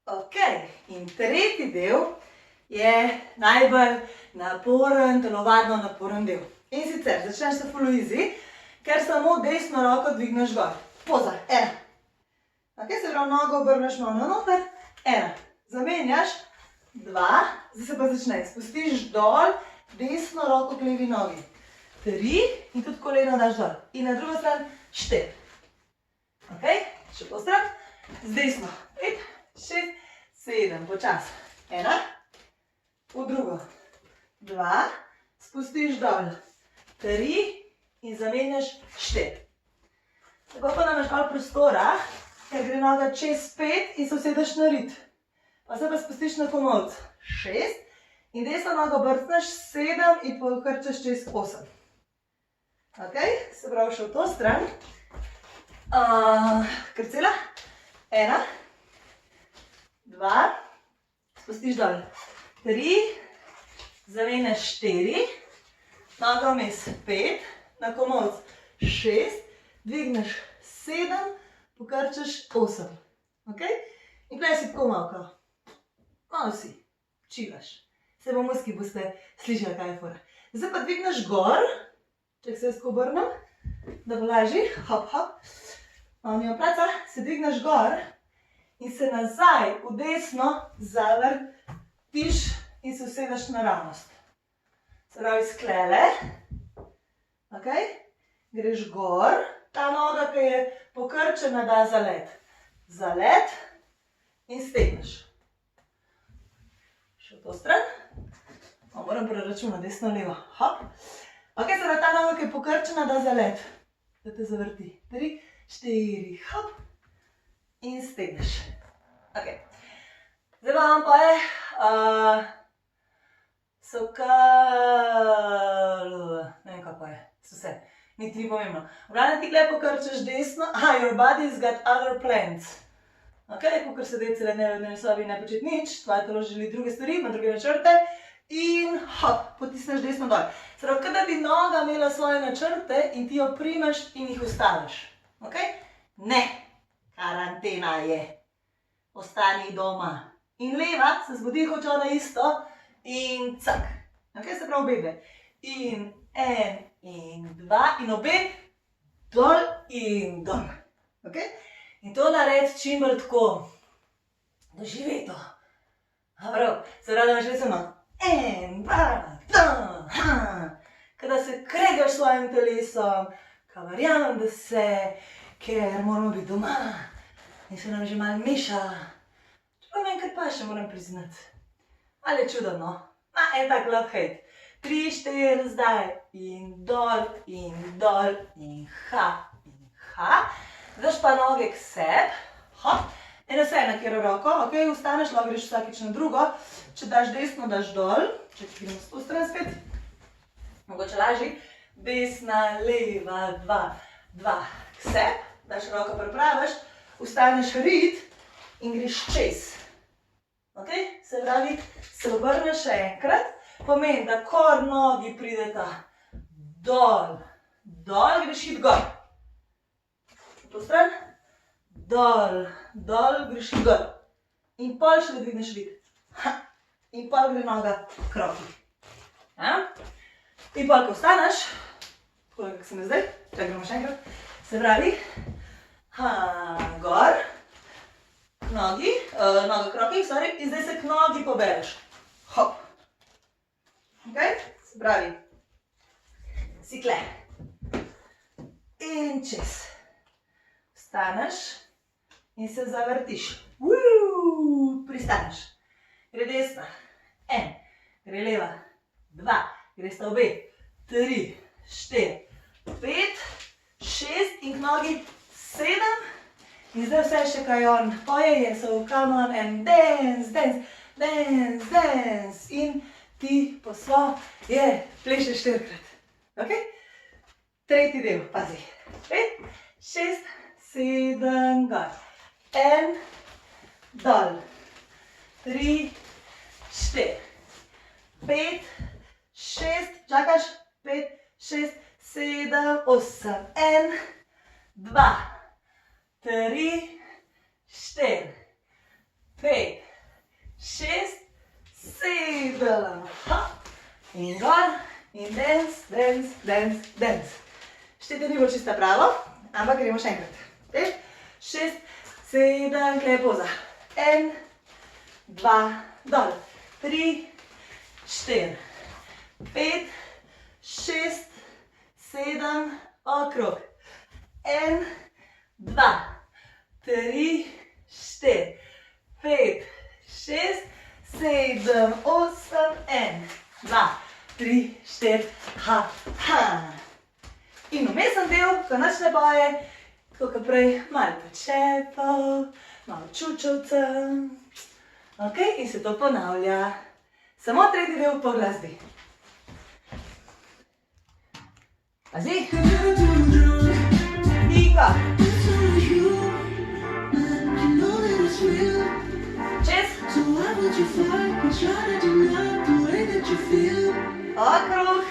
Ok, in tretji del je najbolj naporen, telovadno naporen del. In sicer začneš se full easy, ker samo desno roko dvigneš gor. Poza, 1. Ok, se pravi, nogo obrneš malo noter, 1. Zamenjaš, 2. Zdaj se pa začne. Spustiš dol, desno roko k levi nogi. 3 in tudi koleno daš dol. In na drugo stran 4. Ok, še po stran. Z desno. 5, 6, 7. Počas. 1. V drugo. 2. Spustiš dol. 3 in zamenjaš 4. Tako pa namaš malo prostora, ker gre noga čez 5 in se usedeš na rit. Pa se pa spustiš na komolc. 6. In desno nogo brcneš 7 in pokrčeš čez 8. Ok, se pravi še v to stran. Krcela. 1. 2. Spustiš dol. 3. Zamenjaš 4. Noga vmes 5. Na komolc 6. Dvigneš 7. Pokrčeš 8. Ok? In tukaj si tako malo. Malo si. Čilaš. Se bo muski boste slišali, kaj je fora. Zdaj pa dvigneš gor. Če se jaz tako obrnem, da bo lažji. Hop, hop. Malo nima placa. Se dvigneš gor in se nazaj v desno zavrtiš in se usedeš naravnost. Se pravi, sklele. Ok? Greš gor. Ta noga, ki je pokrčena, da zalet. Zalet in stegneš. Še v to stran. Moram preračunati desno, levo. Hop. Ok, se pravi, ta noga, ki je pokrčena, da zalet. Da te zavrti. 3, 4, hop. In stegneš. Ok. Zdaj pa vam pa je ne vem, kako je. Vse. Niti ni pomembno. Obrane ti tukaj pokrčeš desno. Your body's got other plans. Ok, kakor sedeti cele dneve v dnevni sobi in ne početi nič. Tvoje telo želi druge stvari, ima druge načrte. In hop, potisneš desno dol. Se pravi, kada bi noga imela svoje načrte in ti jo primeš in jih ustaviš. Ok? Ne. Karantena je. Ostani doma. In leva se zbudi, hoče ona isto. In cak. Ok, se pravi obebe. In 1 in 2 in obe dol in dol. Ok? In to naredi čim bolj tako doživeto. Prav, se pravi, da imaš resno 1, 2, 3, kada se kregaš s svojim telesom, ka verjamem, da se, ker moramo biti doma in se nam že malo meša. Čeprav me enkrat pa še moram priznati. Ali je čudno, no? En tak love-hate. 3, 4, zdaj in dol in dol in ha in ha. Daš pa noge k sebi, hop, eno se na katero roko, ok, ustaneš, lahko greš vsakič na drugo. Če daš desno, daš dol, če ti gremo s to stran spet, mogoče lažji, desna, leva, 2, 2, k sebi, daš roko pripraviš, ustaneš rit in greš čez. Ok, se pravi, se obrneš še enkrat, pomeni, da kor nogi prideta dol, dol, greš iti gor. To stran, dol, dol, greš iti gor. In pol še da dvigneš rit. In pol gre noga k roki. In pol, ko vstaneš, tako kak sem zdaj, čak gremo še enkrat, se pravi, gor, k nogi, noga k roki, sorry, in zdaj se k nogi pobereš. Hop. Ok, se pravi, si tle. In čez. Vstaneš in se zavrtiš. Pristaneš. Gre desna. 1. Gre leva. 2. Gre sta obe. 3, 4, 5, 6 in k nogi 7. In zdaj vse še kaj on poje je, so come on and dance, dance, dance, dance. In ti po svoje plešeš 4-krat. Ok? Tretji del, pazi. 5, 6, 7, gor. 1, dol. 3, 4, 5, 6, čakaš, 5, 6, 7, 8. 1, 2, 3, 4, 5, Delamo. In gor, in dance, dance, dance, dance. Štete ni bo čista pravo, ampak gremo še enkrat. 5, 6, 7, klej poza. 1, 2, dol. 3, 4, 5, 6, 7, okrog. 1, 2, 3, 4, 5, 6, 7, 8, 1, 2, 3, 4, ha, ha. In vmesen del, ko nič ne boje, tako kot prej, malo počepov, malo čučovca. Ok, in se to ponavlja. Samo tretji del po glasbi. Pazi. Ika. Čez. Okrog.